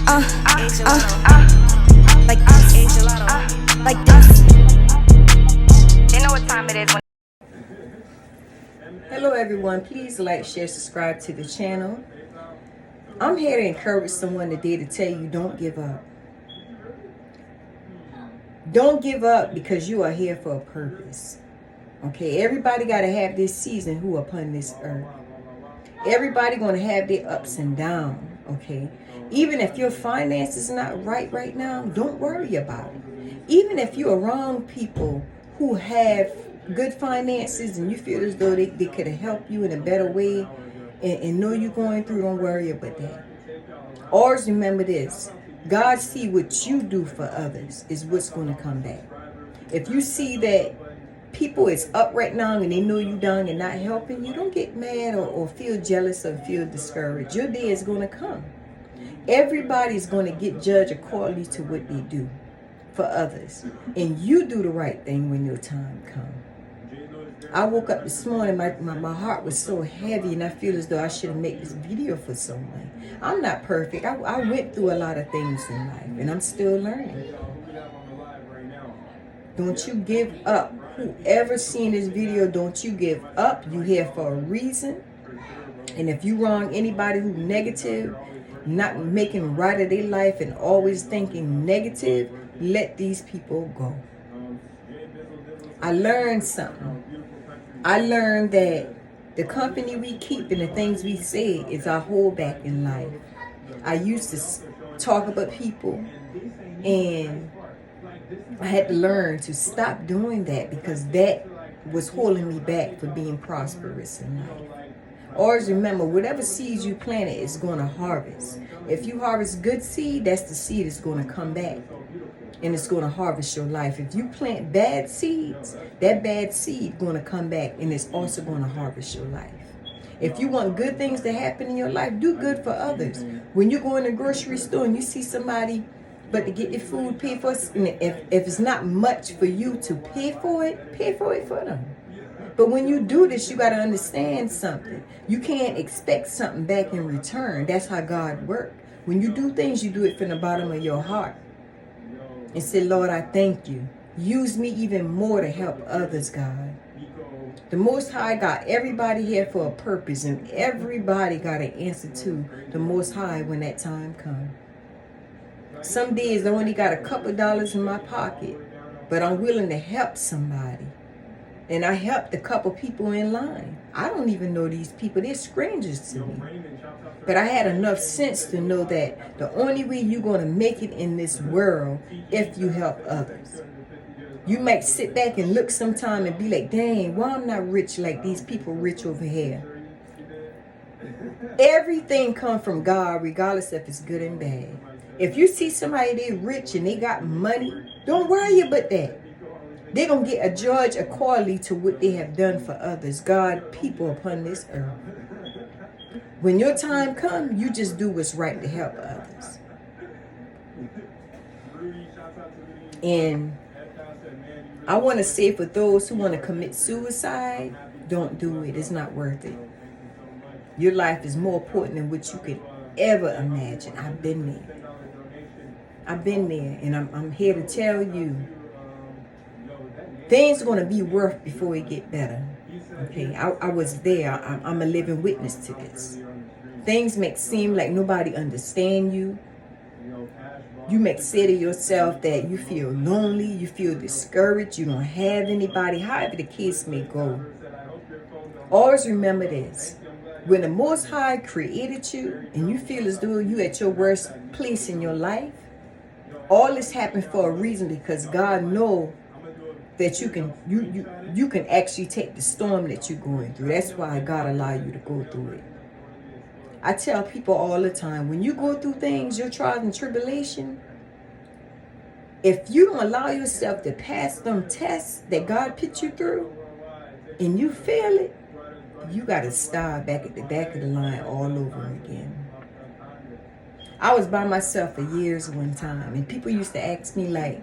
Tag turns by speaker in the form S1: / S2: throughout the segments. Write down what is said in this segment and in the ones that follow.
S1: Like this, like this. They know what time it is. Hello everyone, please like, share, subscribe to the channel. I'm here to encourage someone today to tell you don't give up. Don't give up because you are here for a purpose. Okay, everybody got to have this season who upon this earth. Everybody going to have their ups and downs. Okay, even if your finances not right now, don't worry about it. Even if you're around people who have good finances and you feel as though they could help you in a better way and know you're going through, don't worry about that. Always remember this: God see what you do for others is what's going to come back. If you see that people is up right now and they know you down and not helping you, don't get mad or feel jealous or feel discouraged. Your day is going to come. Everybody's going to get judged accordingly to what they do for others. And you do the right thing when your time comes. I woke up this morning, my heart was so heavy, and I feel as though I should have made this video for someone. I'm not perfect. I went through a lot of things in life, and I'm still learning. Don't you give up. Whoever seen this video, don't you give up. You here for a reason. And if you wrong anybody who's negative, not making right of their life and always thinking negative, let these people go. I learned something. I learned that the company we keep and the things we say is our holdback in life. I used to talk about people, and I had to learn to stop doing that because that was holding me back for being prosperous in life. Always remember, whatever seeds you planted is going to harvest. If you harvest good seed, that's the seed that's going to come back. And it's going to harvest your life. If you plant bad seeds, that bad seed going to come back and it's also going to harvest your life. If you want good things to happen in your life, do good for others. When you go in a grocery store and you see somebody, but to get your food paid for, if it's not much for you to pay for it for them. But when you do this, you got to understand something. You can't expect something back in return. That's how God works. When you do things, you do it from the bottom of your heart. And say, Lord, I thank you. Use me even more to help others, God. The Most High got everybody here for a purpose, and everybody got an answer to the Most High when that time comes. Some days I only got a couple dollars in my pocket, but I'm willing to help somebody. And I helped a couple people in line. I don't even know these people. They're strangers to me. But I had enough sense to know that the only way you're going to make it in this world if you help others. You might sit back and look sometime and be like, dang, why I'm not rich like these people rich over here? Everything comes from God, regardless if it's good and bad. If you see somebody they rich and they got money, don't worry about that. They're going to get a judge accordingly to what they have done for others. God, people upon this earth. When your time comes, you just do what's right to help others. And I want to say for those who want to commit suicide, don't do it. It's not worth it. Your life is more important than what you could ever imagine. I've been there. And I'm here to tell you, things are going to be worse before it get better. Okay, I was there. I'm a living witness to this. Things may seem like nobody understand you. You may say to yourself that you feel lonely, you feel discouraged, you don't have anybody, however the case may go. Always remember this. When the Most High created you and you feel as though you at your worst place in your life, all this happened for a reason, because God knows that you can actually take the storm that you're going through. That's why God allowed you to go through it. I tell people all the time, when you go through things, your trials and tribulation, if you don't allow yourself to pass them tests that God put you through, and you fail it, you got to start back at the back of the line all over again. I was by myself for years one time, and people used to ask me like,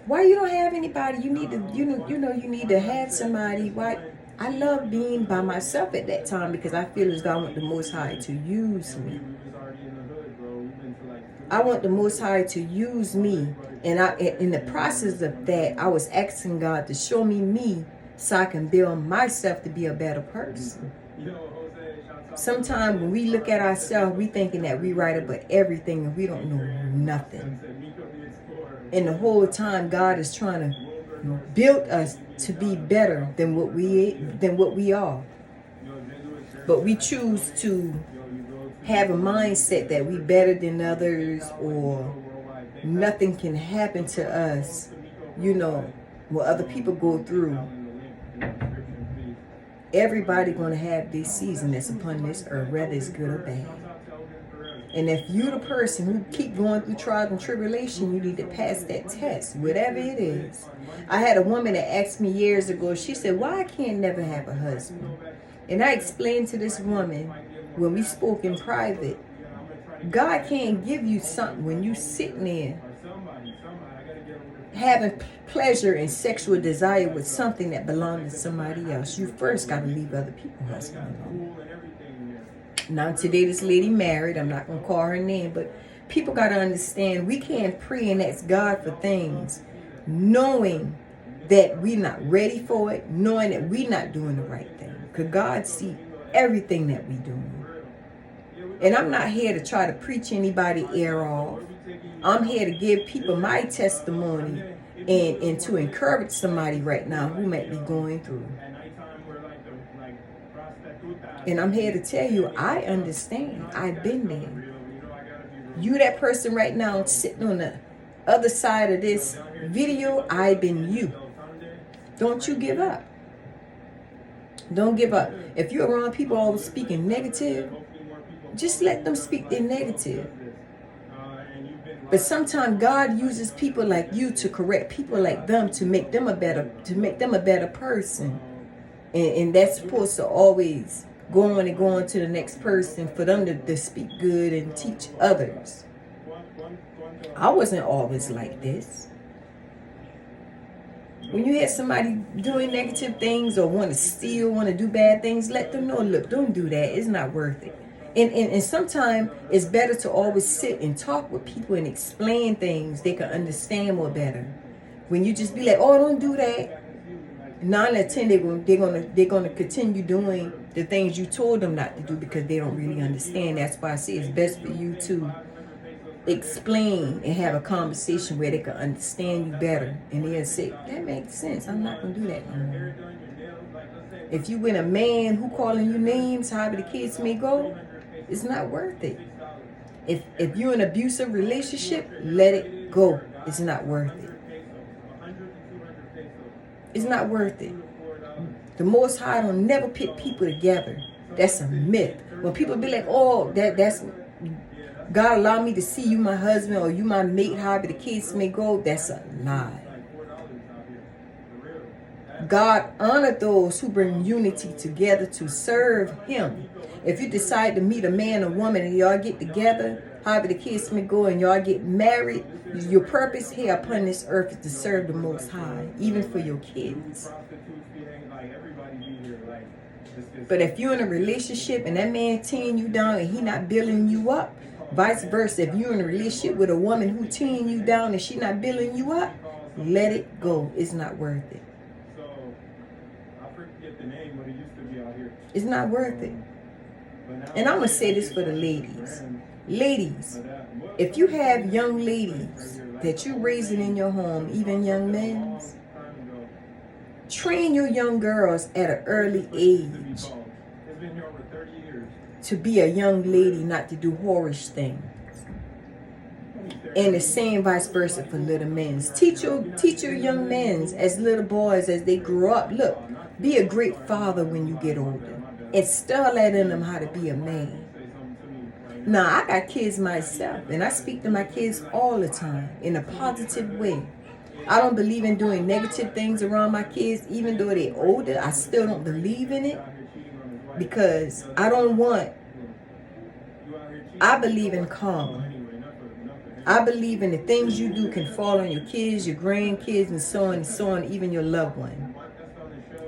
S1: why you don't have anybody? You need to, you need to have somebody. Why? I love being by myself at that time because I feel as though I want the Most High to use me. I want the Most High to use me. And in the process of that, I was asking God to show me so I can build myself to be a better person. Sometimes when we look at ourselves, we thinking that we right about everything and we don't know nothing. And the whole time God is trying to build us to be better than what we are. But we choose to have a mindset that we better than others, or nothing can happen to us, what other people go through. Everybody gonna have this season that's upon this earth, whether it's good or bad. And if you're the person who keep going through trials and tribulation, you need to pass that test, whatever it is. I had a woman that asked me years ago, she said, why I can't never have a husband? And I explained to this woman when we spoke in private, God can't give you something when you sitting there having pleasure and sexual desire with something that belongs to somebody else. You first got to leave other people's husband alone. Now today this lady married, I'm not going to call her name, but people got to understand we can't pray and ask God for things knowing that we're not ready for it, knowing that we're not doing the right thing. Because God sees everything that we're doing. And I'm not here to try to preach anybody ear off. I'm here to give people my testimony and to encourage somebody right now who might be going through. And I'm here to tell you, I understand. I've been there. You that person right now sitting on the other side of this video, I've been you. Don't you give up. Don't give up. If you're around people always speaking negative, just let them speak their negative. But sometimes God uses people like you to correct people like them to make them a better person. And that's supposed to always go on to the next person for them to speak good and teach others. I wasn't always like this. When you hear somebody doing negative things or want to steal, want to do bad things, let them know, look, don't do that. It's not worth it. And sometimes it's better to always sit and talk with people and explain things they can understand more better. When you just be like, oh, don't do that. 9 out of 10, they're gonna continue doing the things you told them not to do because they don't really understand. That's why I say it's best for you to explain and have a conversation where they can understand you better. And they'll say, that makes sense. I'm not gonna do that no more. If you with a man who calling you names, however the kids may go, it's not worth it. If you're in an abusive relationship, let it go. It's not worth it. It's not worth it. The Most High don't never put people together. That's a myth. When people be like, oh, that's God allowed me to see you my husband or you my mate, however the case may go, that's a lie. God honored those who bring unity together to serve him. If you decide to meet a man or woman and y'all get together, however the case may go, and y'all get married, your purpose here upon this earth is to serve the Most High, even for your kids. But if you're in a relationship and that man tearing you down and he not building you up, vice versa, if you're in a relationship with a woman who tearing you down and she not building you up, let it go. It's not worth it. It's not worth it. And I'm going to say this for the ladies. Ladies, if you have young ladies that you're raising in your home, even young men, train your young girls at an early age to be a young lady, not to do whorish things. And the same vice versa for little men. Teach your young men as little boys as they grow up. Look, be a great father when you get older. Instill that in them how to be a man. Now, I got kids myself, and I speak to my kids all the time in a positive way. I don't believe in doing negative things around my kids, even though they're older. I still don't believe in it because I believe in karma. I believe in the things you do can fall on your kids, your grandkids, and so on, even your loved one.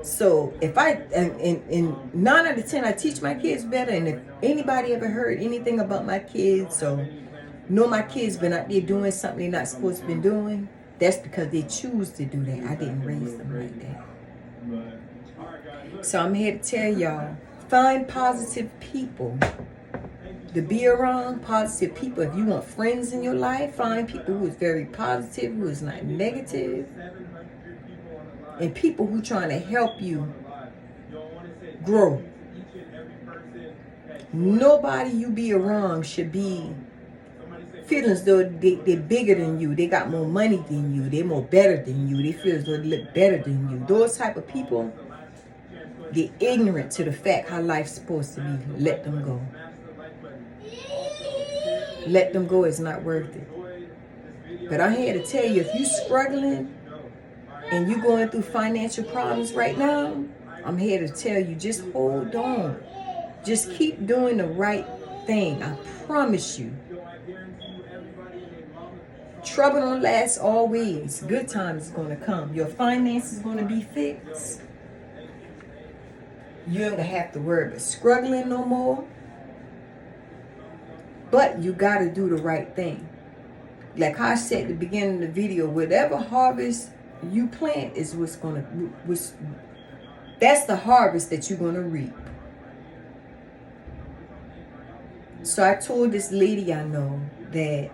S1: So if in 9 out of 10, I teach my kids better. And if anybody ever heard anything about my kids or know my kids been out there doing something they're not supposed to be doing, that's because they choose to do that. I didn't raise them like that. So I'm here to tell y'all, find positive people to be around, positive people. If you want friends in your life, find people who is very positive, who is not negative, and people who trying to help you grow. Nobody you be around should be feeling as though they're bigger than you. They got more money than you. They're more better than you. They feel as though they look better than you. Those type of people, they're ignorant to the fact how life's supposed to be. Let them go. Let them go. It's not worth it. But I'm here to tell you, if you're struggling and you're going through financial problems right now, I'm here to tell you, just hold on. Just keep doing the right thing. I promise you. Trouble don't last always. Good times is going to come. Your finances is going to be fixed. You ain't going to have to worry about struggling no more. But you got to do the right thing. Like I said at the beginning of the video, whatever harvest you plant is what's going to, that's the harvest that you're going to reap. So I told this lady I know that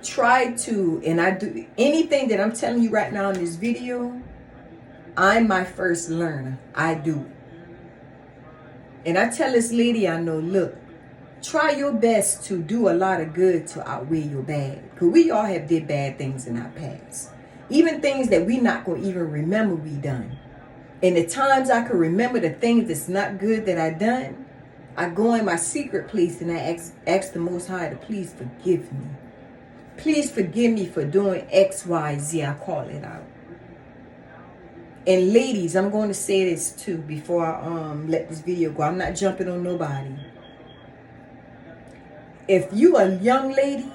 S1: try to, and I do anything that I'm telling you right now in this video, I'm my first learner. I do it. And I tell this lady I know, look, try your best to do a lot of good to outweigh your bad. Because we all have did bad things in our past. Even things that we not going to even remember we done. And the times I can remember the things that's not good that I done, I go in my secret place and I ask the Most High to please forgive me. Please forgive me for doing X, Y, Z. I call it out. And ladies, I'm going to say this too before I let this video go. I'm not jumping on nobody. If you a young lady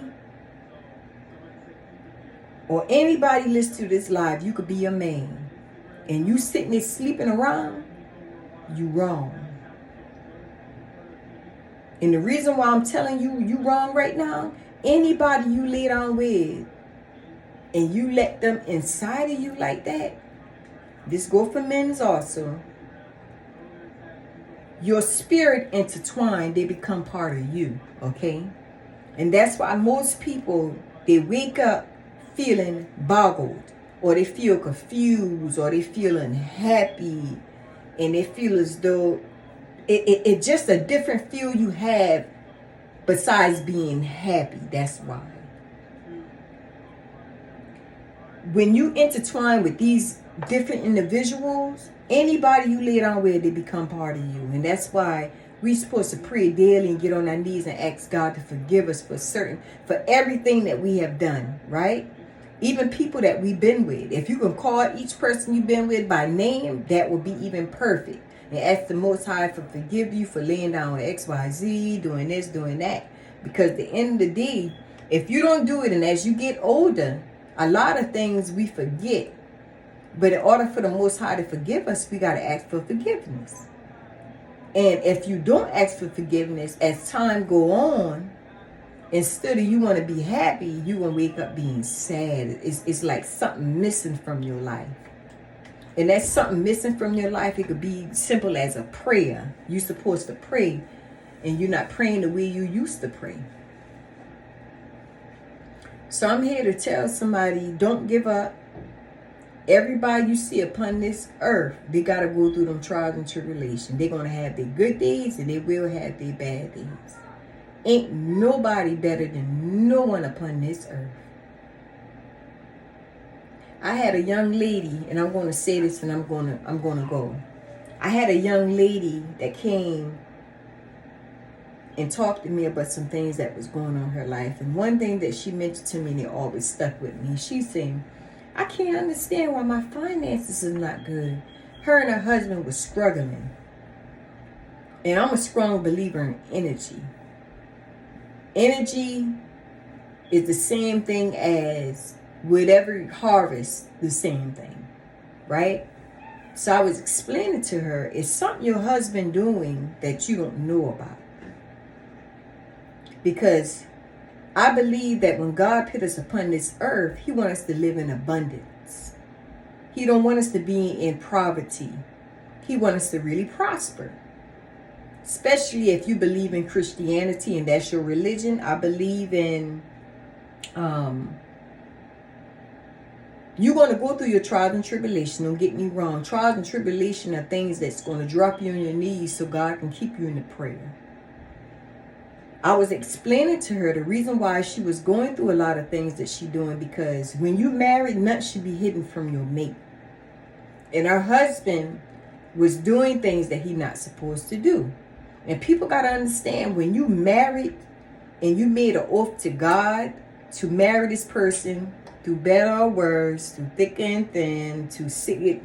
S1: or anybody listen to this live, you could be a man, and you sitting there sleeping around, you wrong. And the reason why I'm telling you you wrong right now, anybody you lay down with and you let them inside of you like that, this go for men's also. Your spirit intertwined, they become part of you, okay? And that's why most people, they wake up feeling boggled, or they feel confused, or they feel unhappy, and they feel as though it's just a different feel you have besides being happy. That's why. When you intertwine with these different individuals, anybody you lay down with, they become part of you. And that's why we're supposed to pray daily and get on our knees and ask God to forgive us for everything that we have done, right? Even people that we've been with. If you can call each person you've been with by name, that would be even perfect. And ask the Most High for forgive you for laying down with X, Y, Z, doing this, doing that. Because at the end of the day, if you don't do it, and as you get older, a lot of things we forget. But in order for the Most High to forgive us, we got to ask for forgiveness. And if you don't ask for forgiveness, as time go on, instead of you want to be happy, you going to wake up being sad. It's like something missing from your life. And that's something missing from your life. It could be simple as a prayer. You're supposed to pray, and you're not praying the way you used to pray. So I'm here to tell somebody, don't give up. Everybody you see upon this earth, they got to go through them trials and tribulations. They're going to have their good days, and they will have their bad days. Ain't nobody better than no one upon this earth. I had a young lady, and I'm going to say this, and I'm going to go. I had a young lady that came and talked to me about some things that was going on in her life. And one thing that she mentioned to me, and it always stuck with me, she said, I can't understand why my finances are not good. Her and her husband was struggling. And I'm a strong believer in energy. Energy is the same thing as whatever harvest, the same thing, right? So I was explaining to her, it's something your husband doing that you don't know about. Because I believe that when God put us upon this earth, he wants us to live in abundance. He don't want us to be in poverty. He wants us to really prosper. Especially if you believe in Christianity and that's your religion. I believe in you're going to go through your trials and tribulation. Don't get me wrong. Trials and tribulation are things that's going to drop you on your knees so God can keep you in the prayer. I was explaining to her the reason why she was going through a lot of things that she's doing, because when you married, nothing should be hidden from your mate. And her husband was doing things that he's not supposed to do. And people got to understand, when you married and you made an oath to God to marry this person through better or worse, through thick and thin, to sick,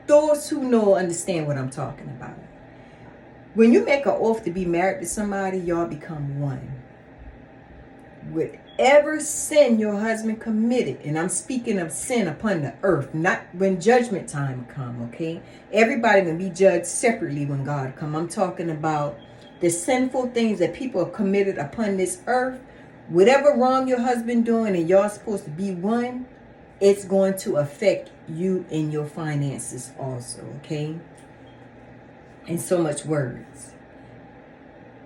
S1: those who know understand what I'm talking about. When you make an oath to be married to somebody, y'all become one. Whatever sin your husband committed, and I'm speaking of sin upon the earth, not when judgment time come, okay? Everybody will be judged separately when God come. I'm talking about the sinful things that people have committed upon this earth. Whatever wrong your husband doing and y'all supposed to be one, it's going to affect you and your finances also, okay? And so much words.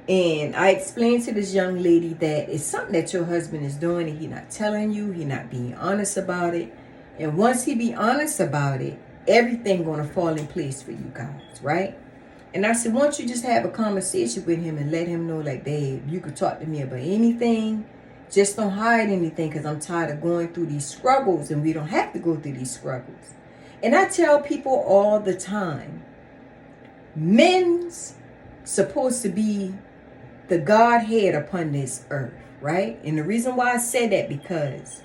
S1: And I explained to this young lady that it's something that your husband is doing and he's not telling you, he's not being honest about it. And once he be honest about it, everything going to fall in place for you guys, right? And I said, why don't you just have a conversation with him and let him know, like, babe, you could talk to me about anything. Just don't hide anything, because I'm tired of going through these struggles, and we don't have to go through these struggles. And I tell people all the time, men's supposed to be the Godhead upon this earth, right? And the reason why I say that, because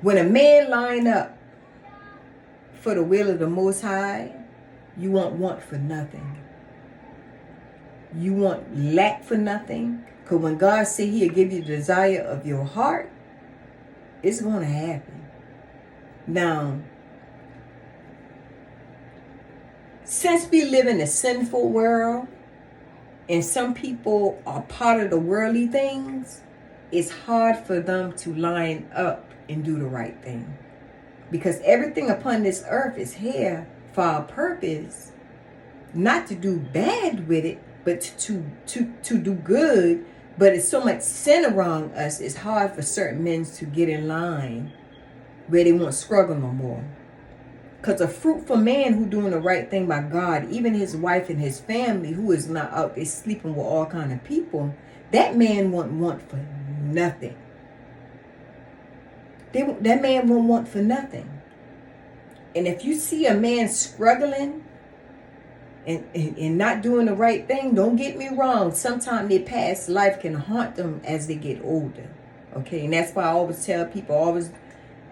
S1: when a man line up for the will of the Most High, you won't want for nothing. You won't lack for nothing. Because when God said he'll give you the desire of your heart, it's going to happen. Now, since we live in a sinful world, and some people are part of the worldly things, it's hard for them to line up and do the right thing. Because everything upon this earth is here for a purpose, not to do bad with it, but to do good. But it's so much sin around us, it's hard for certain men to get in line where they won't struggle no more. Because a fruitful man who doing the right thing by God, even his wife and his family, who is not out there sleeping with all kind of people, that man won't want for nothing. That man won't want for nothing. And if you see a man struggling and not doing the right thing, don't get me wrong. Sometimes their past life can haunt them as they get older. Okay, and that's why I always tell people, always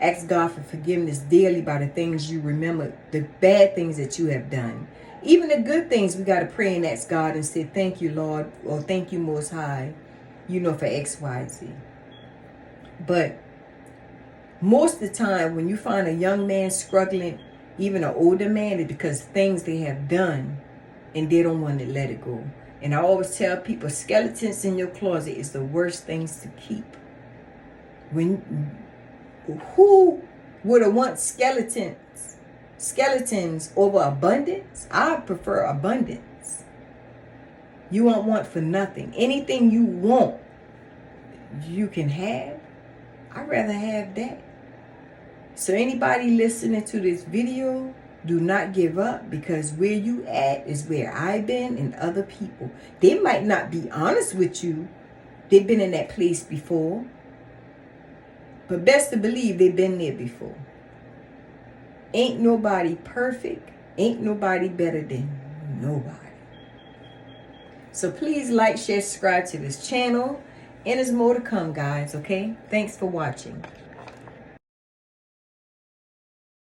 S1: ask God for forgiveness daily by the things you remember, the bad things that you have done. Even the good things, we got to pray and ask God and say, thank you, Lord, or thank you, Most High, for X, Y, Z. But most of the time, when you find a young man struggling, even an older man, it's because things they have done and they don't want to let it go. And I always tell people, skeletons in your closet is the worst things to keep. Who would have want skeletons over abundance? I prefer abundance. You won't want for nothing. Anything you want, you can have. I'd rather have that. So anybody listening to this video, do not give up, because where you at is where I've been and other people. They might not be honest with you. They've been in that place before. But best to believe they've been there before. Ain't nobody perfect. Ain't nobody better than nobody. So please like, share, subscribe to this channel. And there's more to come, guys, okay? Thanks for watching.